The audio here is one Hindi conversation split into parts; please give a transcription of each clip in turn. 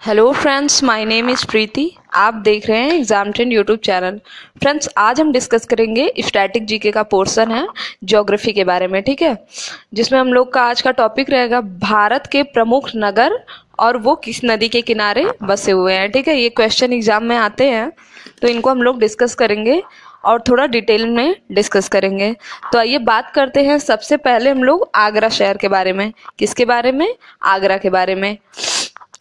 Hello friends, my name is Preeti. आप देख रहे हैं exam trend YouTube channel. Friends, आज हम डिस्कस करेंगे स्टैटिक जीके का पोर्शन है ज्योग्राफी के बारे में, ठीक है, जिसमें हम लोग का आज का टॉपिक रहेगा भारत के प्रमुख नगर और वो किस नदी के किनारे बसे हुए हैं। ठीक है, ये क्वेश्चन एग्जाम में आते हैं तो इनको हम लोग डिस्कस करेंगे और थोड़ा डिटेल में डिस्कस करेंगे। तो आइए बात करते हैं। सबसे पहले हम लोग आगरा शहर के बारे में। किसके बारे में? आगरा के बारे में।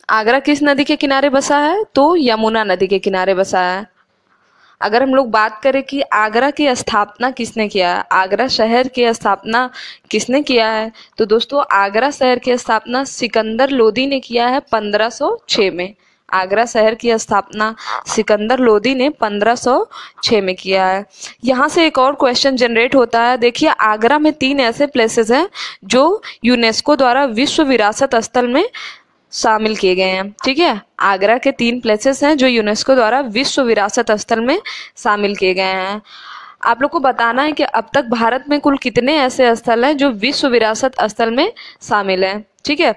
आगरा किस नदी के किनारे बसा है? तो यमुना नदी के किनारे बसा है। अगर हम लोग बात करें कि आगरा की स्थापना किसने किया है, आगरा शहर की स्थापना किसने किया है, तो दोस्तों आगरा शहर की स्थापना सिकंदर लोदी ने किया है 1506 में। आगरा शहर की स्थापना सिकंदर लोदी ने 1506 में किया है। यहाँ से एक और क्वेश्चन जनरेट होता है। देखिए, आगरा में 3 ऐसे प्लेसेस हैं जो यूनेस्को द्वारा विश्व विरासत स्थल में शामिल किए गए हैं। ठीक है, आगरा के 3 प्लेसेस हैं जो यूनेस्को द्वारा विश्व विरासत स्थल में शामिल किए गए हैं। आप लोग को बताना है कि अब तक भारत में कुल कितने ऐसे स्थल हैं जो विश्व विरासत स्थल में शामिल हैं। ठीक है,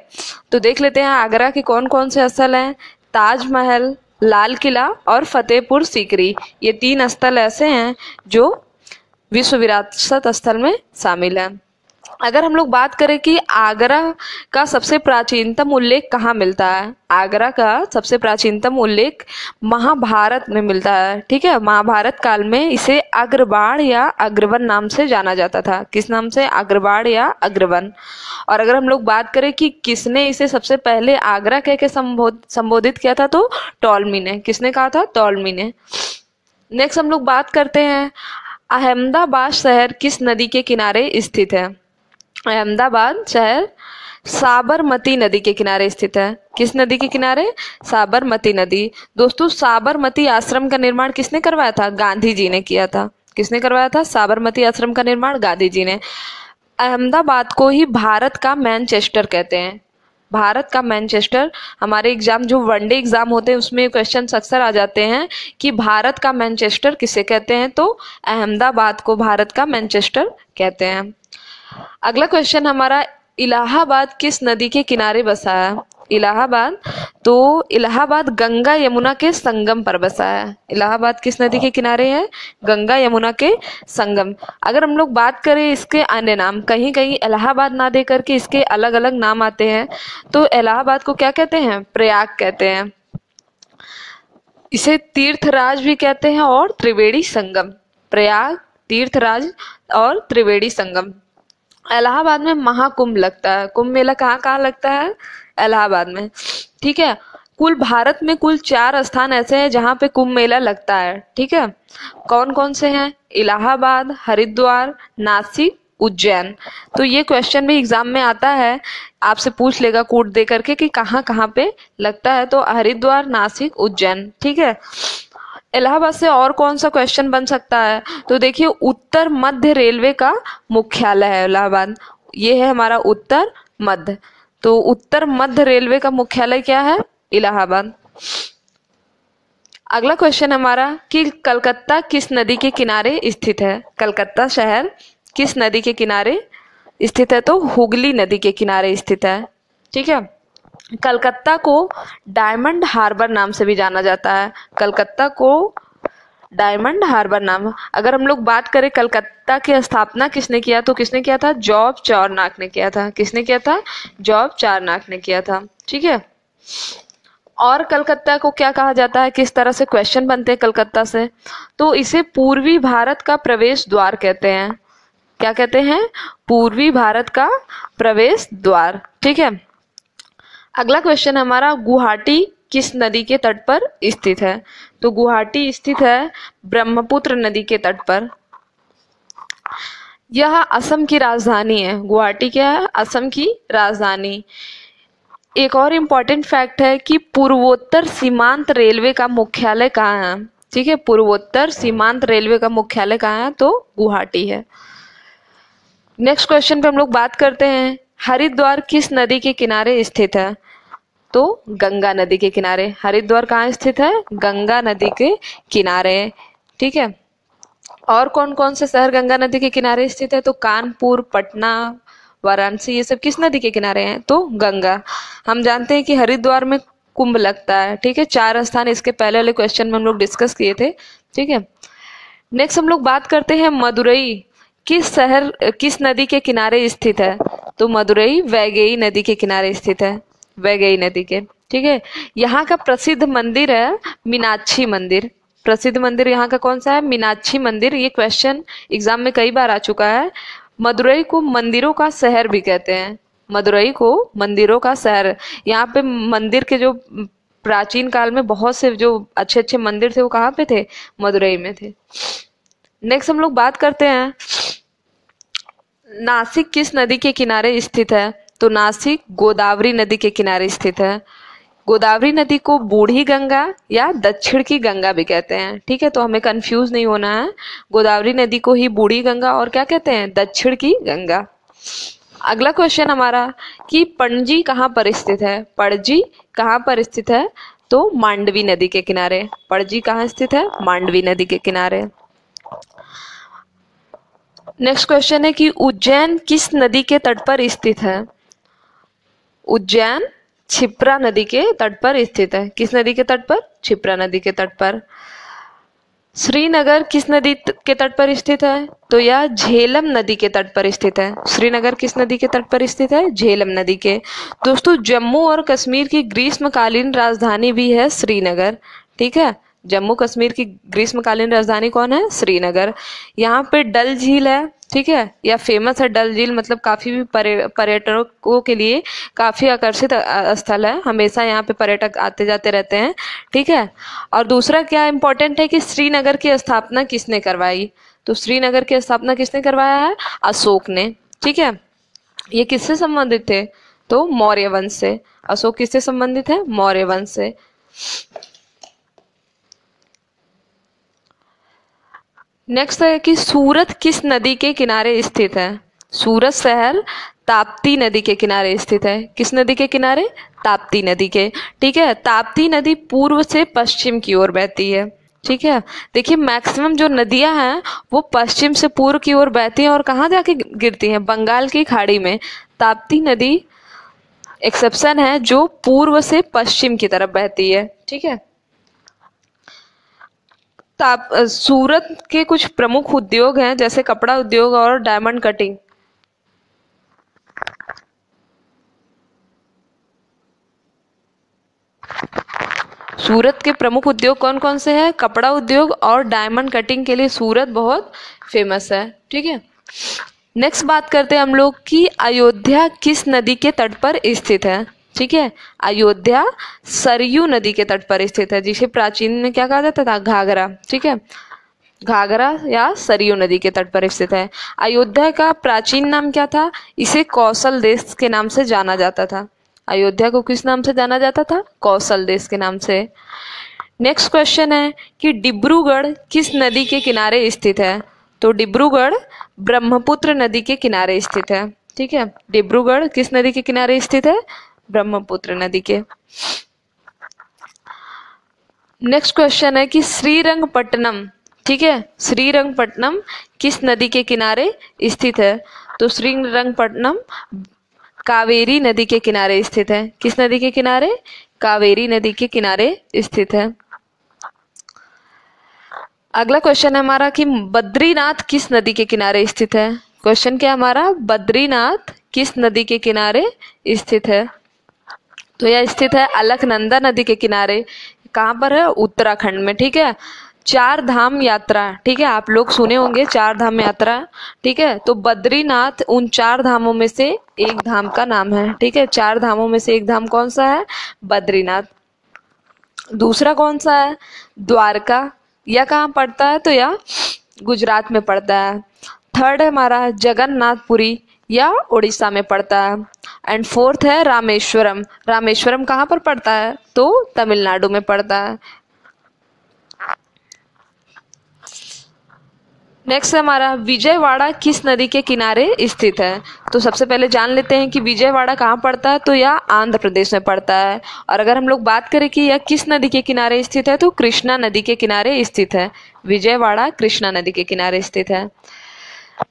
तो देख लेते हैं आगरा के कौन कौन से स्थल हैं। ताजमहल, लाल किला और फतेहपुर सीकरी, ये 3 स्थल ऐसे हैं जो विश्व विरासत स्थल में शामिल हैं। अगर हम लोग बात करें कि आगरा का सबसे प्राचीनतम उल्लेख कहाँ मिलता है, आगरा का सबसे प्राचीनतम उल्लेख महाभारत में मिलता है। ठीक है, महाभारत काल में इसे अग्रबाण या अग्रवन नाम से जाना जाता था। किस नाम से? अग्रबाण या अग्रवन। और अगर हम लोग बात करें कि किसने इसे सबसे पहले आगरा कह के संबोधित किया था, तो टॉलमी ने। किसने कहा था? टॉलमी ने। नेक्स्ट हम लोग बात करते हैं अहमदाबाद शहर किस नदी के किनारे स्थित है। अहमदाबाद शहर साबरमती नदी के किनारे स्थित है। किस नदी के किनारे? साबरमती नदी। दोस्तों, साबरमती आश्रम का निर्माण किसने करवाया था? गांधी जी ने किया था। किसने करवाया था? साबरमती आश्रम का निर्माण गांधी जी ने। अहमदाबाद को ही भारत का मैनचेस्टर कहते हैं। भारत का मैनचेस्टर। हमारे एग्जाम जो वनडे एग्जाम होते हैं उसमें क्वेश्चन अक्सर आ जाते हैं कि भारत का मैनचेस्टर किसे कहते हैं, तो अहमदाबाद को भारत का मैनचेस्टर कहते हैं। अगला क्वेश्चन हमारा, इलाहाबाद किस नदी के किनारे बसा है? इलाहाबाद, तो इलाहाबाद गंगा यमुना के संगम पर बसा है। इलाहाबाद किस नदी के किनारे है? गंगा यमुना के संगम। अगर हम लोग बात करें इसके अन्य नाम, कहीं कहीं इलाहाबाद ना दे करके इसके अलग अलग नाम आते हैं, तो इलाहाबाद को क्या कहते हैं? प्रयाग कहते हैं। इसे तीर्थराज भी कहते हैं और त्रिवेणी संगम। प्रयाग, तीर्थराज और त्रिवेणी संगम। इलाहाबाद में महाकुंभ लगता है। कुंभ मेला कहाँ कहाँ लगता है? इलाहाबाद में। ठीक है, कुल भारत में कुल 4 स्थान ऐसे हैं जहाँ पे कुंभ मेला लगता है। ठीक है, कौन कौन से हैं? इलाहाबाद, हरिद्वार, नासिक, उज्जैन। तो ये क्वेश्चन भी एग्जाम में आता है, आपसे पूछ लेगा कोड दे करके कि कहाँ कहाँ पे लगता है, तो हरिद्वार, नासिक, उज्जैन। ठीक है, इलाहाबाद से और कौन सा क्वेश्चन बन सकता है? तो देखिए, उत्तर मध्य रेलवे का मुख्यालय है इलाहाबाद। ये है हमारा उत्तर मध्य, तो उत्तर मध्य रेलवे का मुख्यालय क्या है? इलाहाबाद। अगला क्वेश्चन हमारा कि कलकत्ता किस नदी के किनारे स्थित है? कलकत्ता शहर किस नदी के किनारे स्थित है? तो हुगली नदी के किनारे स्थित है। ठीक है, कलकत्ता को डायमंड हार्बर नाम से भी जाना जाता है। कलकत्ता को डायमंड हार्बर नाम। अगर हम लोग बात करें कलकत्ता की स्थापना किसने किया, तो किसने किया था? जॉब चारनाक ने किया था। किसने किया था? जॉब चारनाक ने किया था। ठीक है, और कलकत्ता को क्या कहा जाता है? किस तरह से क्वेश्चन बनते हैं कलकत्ता से, तो इसे पूर्वी भारत का प्रवेश द्वार कहते हैं। क्या कहते हैं? पूर्वी भारत का प्रवेश द्वार। ठीक है, अगला क्वेश्चन हमारा, गुवाहाटी किस नदी के तट पर स्थित है? तो गुवाहाटी स्थित है ब्रह्मपुत्र नदी के तट पर। यह असम की राजधानी है। गुवाहाटी क्या है? असम की राजधानी। एक और इम्पॉर्टेंट फैक्ट है कि पूर्वोत्तर सीमांत रेलवे का मुख्यालय कहाँ है? ठीक है, पूर्वोत्तर सीमांत रेलवे का मुख्यालय कहाँ है? तो गुवाहाटी है। नेक्स्ट क्वेश्चन पे हम लोग बात करते हैं, हरिद्वार किस नदी के किनारे स्थित है? तो गंगा नदी के किनारे। हरिद्वार कहाँ स्थित है? गंगा नदी के किनारे। ठीक है, और कौन कौन से शहर गंगा नदी के किनारे स्थित है? तो कानपुर, पटना, वाराणसी, ये सब किस नदी के किनारे हैं? तो गंगा। हम जानते हैं कि हरिद्वार में कुंभ लगता है। ठीक है, 4 स्थान इसके पहले वाले क्वेश्चन में हम लोग डिस्कस किए थे। ठीक है, नेक्स्ट हम लोग बात करते हैं मदुरई किस नदी के किनारे स्थित है। तो मदुरई वैगई नदी के किनारे स्थित है, वैगई नदी के। ठीक है, यहाँ का प्रसिद्ध मंदिर है मीनाक्षी मंदिर। प्रसिद्ध मंदिर यहाँ का कौन सा है? मीनाक्षी मंदिर। ये क्वेश्चन एग्जाम में कई बार आ चुका है। मदुरई को मंदिरों का शहर भी कहते हैं, मदुरई को मंदिरों का शहर। यहाँ पे मंदिर के जो प्राचीन काल में बहुत से जो अच्छे अच्छे मंदिर थे वो कहाँ पे थे? मदुरई में थे। नेक्स्ट हम लोग बात करते हैं नासिक किस नदी के किनारे स्थित है। तो नासिक गोदावरी नदी के किनारे स्थित है। गोदावरी नदी को बूढ़ी गंगा या दक्षिण की गंगा भी कहते हैं। ठीक है, तो हमें कंफ्यूज नहीं होना है। गोदावरी नदी को ही बूढ़ी गंगा और क्या कहते हैं? दक्षिण की गंगा। अगला क्वेश्चन हमारा कि पणजी कहाँ पर स्थित है। पणजी कहाँ पर स्थित है? तो मांडवी नदी के किनारे। पणजी कहाँ स्थित है? मांडवी नदी के किनारे। नेक्स्ट क्वेश्चन है कि उज्जैन किस नदी के तट पर स्थित है। उज्जैन क्षिप्रा नदी के तट पर स्थित है। किस नदी के तट पर? क्षिप्रा नदी के तट पर। श्रीनगर किस नदी के तट पर स्थित है। तो यह झेलम नदी के तट पर स्थित है। श्रीनगर किस नदी के तट पर स्थित है? झेलम नदी के। दोस्तों, जम्मू और कश्मीर की ग्रीष्मकालीन राजधानी भी है श्रीनगर। ठीक है, जम्मू कश्मीर की ग्रीष्मकालीन राजधानी कौन है? श्रीनगर। यहाँ पे डल झील है। ठीक है, यह फेमस है डल झील, मतलब काफी भी पर्यटकों के लिए काफी आकर्षित स्थल है। हमेशा यहाँ पे पर्यटक आते जाते रहते हैं। ठीक है, और दूसरा क्या इम्पोर्टेंट है कि श्रीनगर की स्थापना किसने करवाई। तो श्रीनगर की स्थापना किसने करवाया है? अशोक ने। ठीक है, ये किससे संबंधित थे? तो मौर्य वंश से। अशोक किससे संबंधित है? मौर्य वंश से। नेक्स्ट है कि सूरत किस नदी के किनारे स्थित है। सूरत शहर ताप्ती नदी के किनारे स्थित है। किस नदी के किनारे? ताप्ती नदी के। ठीक है, ताप्ती नदी पूर्व से पश्चिम की ओर बहती है। ठीक है, देखिए मैक्सिमम जो नदियां हैं वो पश्चिम से पूर्व की ओर बहती हैं और कहाँ जाके गिरती हैं? बंगाल की खाड़ी में। ताप्ती नदी एक्सेप्शन है जो पूर्व से पश्चिम की तरफ बहती है। ठीक है, सूरत के कुछ प्रमुख उद्योग हैं जैसे कपड़ा उद्योग और डायमंड कटिंग। सूरत के प्रमुख उद्योग कौन कौन से हैं? कपड़ा उद्योग और डायमंड कटिंग के लिए सूरत बहुत फेमस है। ठीक है, नेक्स्ट बात करते हैं हम लोग कि अयोध्या किस नदी के तट पर स्थित है। ठीक है, अयोध्या सरयू नदी के तट पर स्थित है, जिसे प्राचीन में क्या कहा जाता था? घाघरा। ठीक है, घाघरा या सरयू नदी के तट पर स्थित है। अयोध्या का प्राचीन नाम क्या था? इसे कौशल देश के नाम से जाना जाता था। अयोध्या को किस नाम से जाना जाता था? कौशल देश के नाम से। नेक्स्ट क्वेश्चन है कि डिब्रूगढ़ किस नदी के किनारे स्थित है। तो डिब्रूगढ़ ब्रह्मपुत्र नदी के किनारे स्थित है। ठीक है, डिब्रूगढ़ किस नदी के किनारे स्थित है? ब्रह्मपुत्र नदी के। नेक्स्ट क्वेश्चन है कि श्रीरंगपट्टनम, ठीक है, श्रीरंगपट्टनम किस नदी के किनारे स्थित है। तो श्रीरंगपट्टनम कावेरी नदी के किनारे स्थित है। किस नदी के किनारे? कावेरी नदी के किनारे स्थित है। अगला क्वेश्चन है हमारा कि बद्रीनाथ किस नदी के किनारे स्थित है। क्वेश्चन क्या हमारा? बद्रीनाथ किस नदी के किनारे स्थित है। तो यह स्थित है अलकनंदा नदी के किनारे। कहाँ पर है? उत्तराखंड में। ठीक है, 4 धाम यात्रा, ठीक है, आप लोग सुने होंगे 4 धाम यात्रा। ठीक है, तो बद्रीनाथ उन 4 धामों में से एक धाम का नाम है। ठीक है, 4 धामों में से एक धाम कौन सा है? बद्रीनाथ। दूसरा कौन सा है? द्वारका। यह कहाँ पड़ता है? तो यह गुजरात में पड़ता है। थर्ड है हमारा जगन्नाथपुरी, या उड़ीसा में पड़ता है। एंड फोर्थ है रामेश्वरम। रामेश्वरम कहाँ पर पड़ता है? तो तमिलनाडु में पड़ता है। नेक्स्ट हमारा विजयवाड़ा किस नदी के किनारे स्थित है। तो सबसे पहले जान लेते हैं कि विजयवाड़ा कहाँ पड़ता है। तो यह आंध्र प्रदेश में पड़ता है। और अगर हम लोग बात करें कि यह किस नदी के किनारे स्थित है, तो कृष्णा नदी के किनारे स्थित है। विजयवाड़ा कृष्णा नदी के किनारे स्थित है।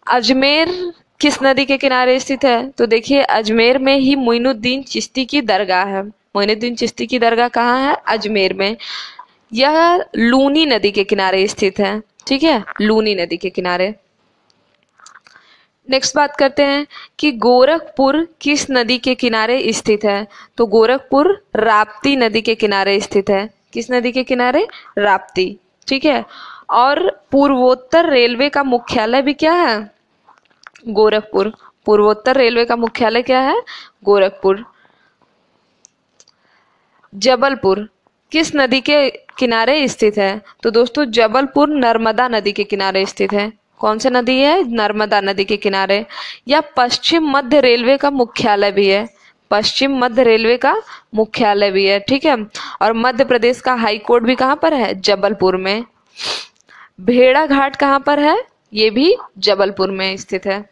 अजमेर किस नदी के किनारे स्थित है। तो देखिए अजमेर में ही मोइनुद्दीन चिश्ती की दरगाह है। मोइनुद्दीन चिश्ती की दरगाह कहाँ है? अजमेर में। यह लूनी नदी के किनारे स्थित है, ठीक है, लूनी नदी के किनारे। नेक्स्ट बात करते हैं कि गोरखपुर किस नदी के किनारे स्थित है? तो गोरखपुर राप्ती नदी के किनारे स्थित है। किस नदी के किनारे? राप्ती, ठीक है। और पूर्वोत्तर रेलवे का मुख्यालय भी क्या है? गोरखपुर। पूर्वोत्तर रेलवे का मुख्यालय क्या है? गोरखपुर। जबलपुर किस नदी के किनारे स्थित है? तो दोस्तों जबलपुर नर्मदा नदी के किनारे स्थित है। कौन सी नदी है? नर्मदा नदी के किनारे। या पश्चिम मध्य रेलवे का मुख्यालय भी है, पश्चिम मध्य रेलवे का मुख्यालय भी है, ठीक है। और मध्य प्रदेश का हाई कोर्ट भी कहाँ पर है? जबलपुर में। भेड़ा घाट कहाँ पर है? ये भी जबलपुर में स्थित है।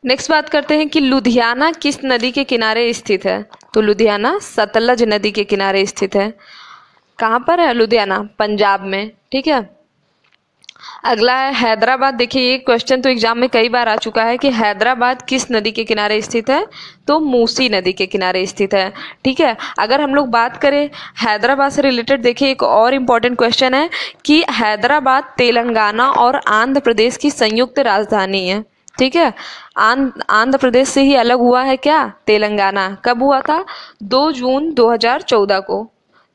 नेक्स्ट बात करते हैं कि लुधियाना किस नदी के किनारे स्थित है? तो लुधियाना सतलज नदी के किनारे स्थित है। कहाँ पर है लुधियाना? पंजाब में, ठीक है। अगला है हैदराबाद। देखिए ये क्वेश्चन तो एग्जाम में कई बार आ चुका है कि हैदराबाद किस नदी के किनारे स्थित है? तो मूसी नदी के किनारे स्थित है, ठीक है। अगर हम लोग बात करें हैदराबाद से रिलेटेड, देखिए एक और इम्पोर्टेंट क्वेश्चन है कि हैदराबाद तेलंगाना और आंध्र प्रदेश की संयुक्त राजधानी है, ठीक है। आंध्र प्रदेश से ही अलग हुआ है क्या? तेलंगाना। कब हुआ था? 2 जून 2014 को।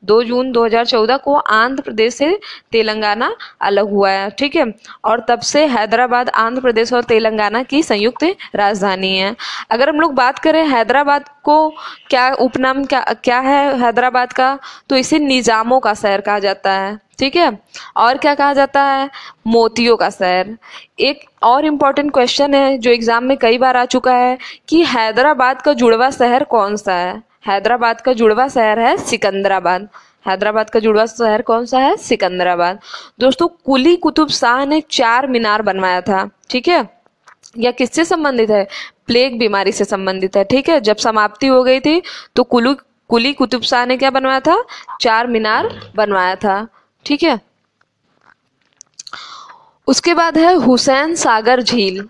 2 जून 2014 को आंध्र प्रदेश से तेलंगाना अलग हुआ है, ठीक है। और तब से हैदराबाद आंध्र प्रदेश और तेलंगाना की संयुक्त राजधानी है। अगर हम लोग बात करें हैदराबाद को क्या उपनाम क्या है हैदराबाद का? तो इसे निजामों का शहर कहा जाता है, ठीक है। और क्या कहा जाता है? मोतियों का शहर। एक और इम्पोर्टेंट क्वेश्चन है जो एग्जाम में कई बार आ चुका है कि हैदराबाद का जुड़वा शहर कौन सा है? हैदराबाद का जुड़वा शहर है सिकंदराबाद। हैदराबाद का जुड़वा शहर कौन सा है? सिकंदराबाद। दोस्तों कुली कुतुब शाह ने 4 मीनार बनवाया था, ठीक है। यह किससे संबंधित है? प्लेग बीमारी से संबंधित है, ठीक है। जब समाप्ति हो गई थी तो कुली कुतुब शाह ने क्या बनवाया था? 4 मीनार बनवाया था, ठीक है। उसके बाद है हुसैन सागर झील।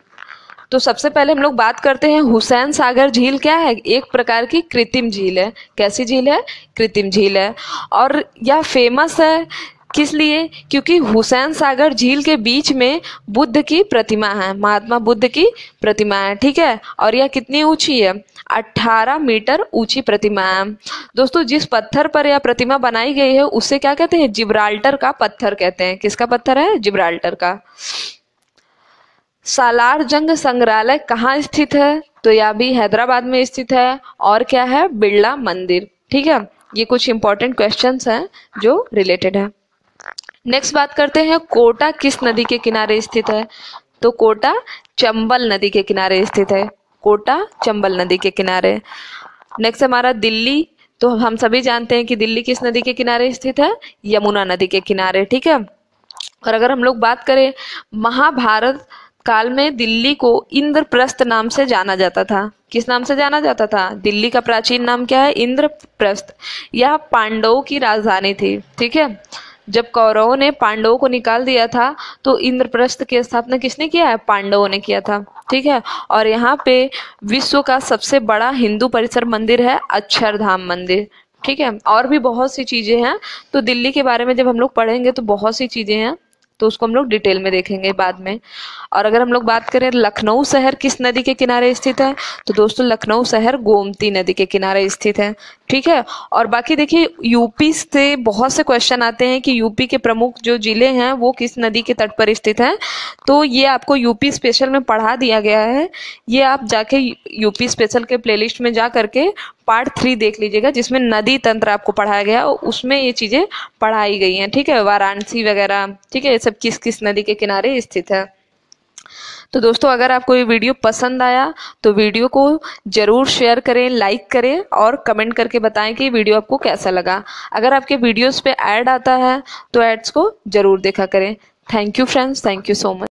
तो सबसे पहले हम लोग बात करते हैं हुसैन सागर झील क्या है? एक प्रकार की कृत्रिम झील है। कैसी झील है? कृत्रिम झील है। और यह फेमस है किस लिए? क्योंकि हुसैन सागर झील के बीच में बुद्ध की प्रतिमा है, महात्मा बुद्ध की प्रतिमा है, ठीक है। और यह कितनी ऊंची है? 18 मीटर ऊंची प्रतिमा है। दोस्तों जिस पत्थर पर यह प्रतिमा बनाई गई है उसे क्या कहते हैं? जिब्राल्टर का पत्थर कहते हैं। किसका पत्थर है? जिब्राल्टर का। सालार जंग संग्रहालय कहाँ स्थित है? तो यह भी हैदराबाद में स्थित है। और क्या है? बिरला मंदिर, ठीक है। ये कुछ इंपॉर्टेंट क्वेश्चंस हैं जो रिलेटेड है। नेक्स्ट बात करते हैं कोटा किस नदी के किनारे स्थित है? तो कोटा चंबल नदी के किनारे स्थित है। कोटा चंबल नदी के किनारे। नेक्स्ट हमारा दिल्ली। तो हम सभी जानते हैं कि दिल्ली किस नदी के किनारे स्थित है? यमुना नदी के किनारे, ठीक है। और अगर हम लोग बात करें महाभारत काल में दिल्ली को इंद्रप्रस्थ नाम से जाना जाता था। किस नाम से जाना जाता था? दिल्ली का प्राचीन नाम क्या है? इंद्रप्रस्थ। यह पांडवों की राजधानी थी, ठीक है। जब कौरवों ने पांडवों को निकाल दिया था तो इंद्रप्रस्थ की स्थापना किसने किया है? पांडवों ने किया था, ठीक है। और यहाँ पे विश्व का सबसे बड़ा हिंदू परिसर मंदिर है अक्षरधाम मंदिर, ठीक है। और भी बहुत सी चीजें हैं। तो दिल्ली के बारे में जब हम लोग पढ़ेंगे तो बहुत सी चीजें हैं, तो उसको हम लोग डिटेल में देखेंगे बाद में। और अगर हम लोग बात करें लखनऊ शहर किस नदी के किनारे स्थित है? तो दोस्तों लखनऊ शहर गोमती नदी के किनारे स्थित है, ठीक है। और बाकी देखिए यूपी से बहुत से क्वेश्चन आते हैं कि यूपी के प्रमुख जो जिले हैं वो किस नदी के तट पर स्थित हैं। तो ये आपको यूपी स्पेशल में पढ़ा दिया गया है। ये आप जाके यूपी स्पेशल के प्लेलिस्ट में जा करके पार्ट 3 देख लीजिएगा जिसमें नदी तंत्र आपको पढ़ाया गया और उसमें ये चीजें पढ़ाई गई हैं, ठीक है। वाराणसी वगैरह, ठीक है, ये सब किस किस नदी के किनारे स्थित है। तो दोस्तों अगर आपको ये वीडियो पसंद आया तो वीडियो को जरूर शेयर करें, लाइक करें और कमेंट करके बताएं कि वीडियो आपको कैसा लगा। अगर आपके वीडियोस पे ऐड आता है तो एड्स को जरूर देखा करें। Thank you friends, thank you so much.